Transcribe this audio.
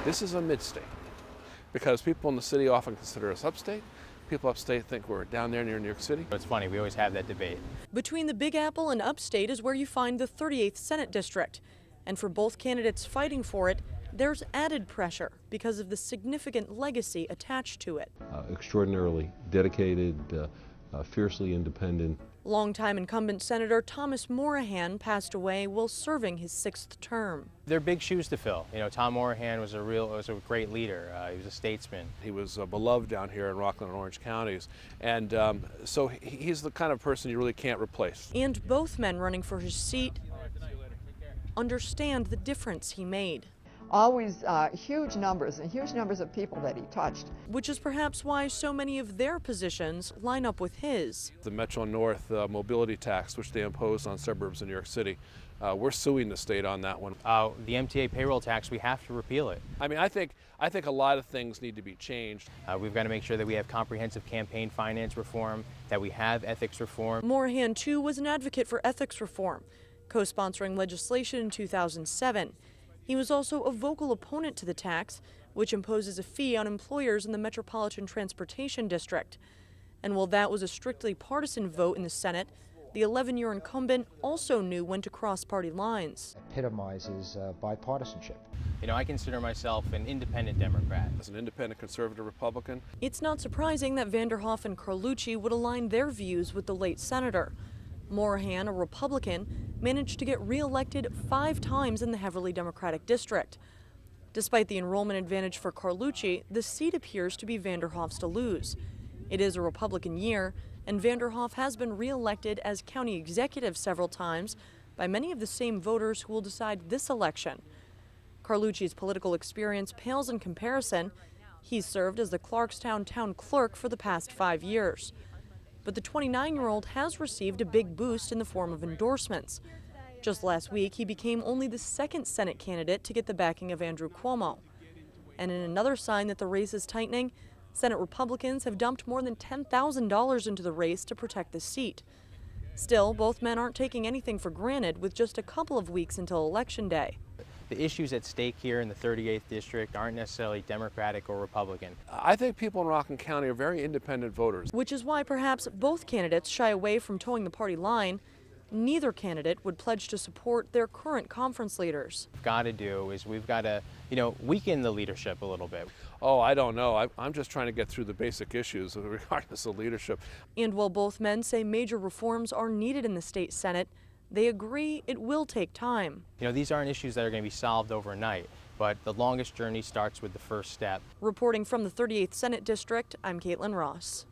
This is a mid-state because people in the city often consider us upstate. People upstate think we're down there near New York City. It's funny, we always have that debate. Between the Big Apple and upstate is where you find the 38th Senate District. And for both candidates fighting for it, there's added pressure because of the significant legacy attached to it. Extraordinarily dedicated, fiercely independent. Longtime incumbent Senator Thomas Morahan passed away while serving his 6th term. They're big shoes to fill. You know, Tom Morahan was a great leader. He was a statesman. He was beloved down here in Rockland and Orange counties, and so he's the kind of person you really can't replace. And both men running for his seat understand the difference he made. Always huge numbers of people that he touched. Which is perhaps why so many of their positions line up with his. The Metro North mobility tax, which they imposed on suburbs in New York City, we're suing the state on that one. The MTA payroll tax, we have to repeal it. I mean, I think a lot of things need to be changed. We've got to make sure that we have comprehensive campaign finance reform, that we have ethics reform. Morahan, too, was an advocate for ethics reform, co-sponsoring legislation in 2007. He was also a vocal opponent to the tax, which imposes a fee on employers in the Metropolitan Transportation District. And while that was a strictly partisan vote in the Senate, the 11-year incumbent also knew when to cross party lines. Epitomizes bipartisanship. You know, I consider myself an independent Democrat. As an independent conservative Republican. It's not surprising that Vanderhoff and Carlucci would align their views with the late senator. Morahan, a Republican, managed to get re-elected 5 times in the heavily Democratic district. Despite the enrollment advantage for Carlucci, the seat appears to be Vanderhoff's to lose. It is a Republican year, and Vanderhoff has been re-elected as county executive several times by many of the same voters who will decide this election. Carlucci's political experience pales in comparison. He's served as the Clarkstown town clerk for the past 5 years. But the 29-year-old has received a big boost in the form of endorsements. Just last week, he became only the 2nd Senate candidate to get the backing of Andrew Cuomo. And in another sign that the race is tightening, Senate Republicans have dumped more than $10,000 into the race to protect the seat. Still, both men aren't taking anything for granted with just a couple of weeks until Election Day. The issues at stake here in the 38th District aren't necessarily Democratic or Republican. I think people in Rockland County are very independent voters. Which is why perhaps both candidates shy away from towing the party line. Neither candidate would pledge to support their current conference leaders. What we've got to do is we've got to, weaken the leadership a little bit. Oh, I don't know. I'm just trying to get through the basic issues regardless of leadership. And while both men say major reforms are needed in the state Senate, they agree it will take time. These aren't issues that are going to be solved overnight, but the longest journey starts with the first step. Reporting from the 38th Senate District, I'm Caitlin Ross.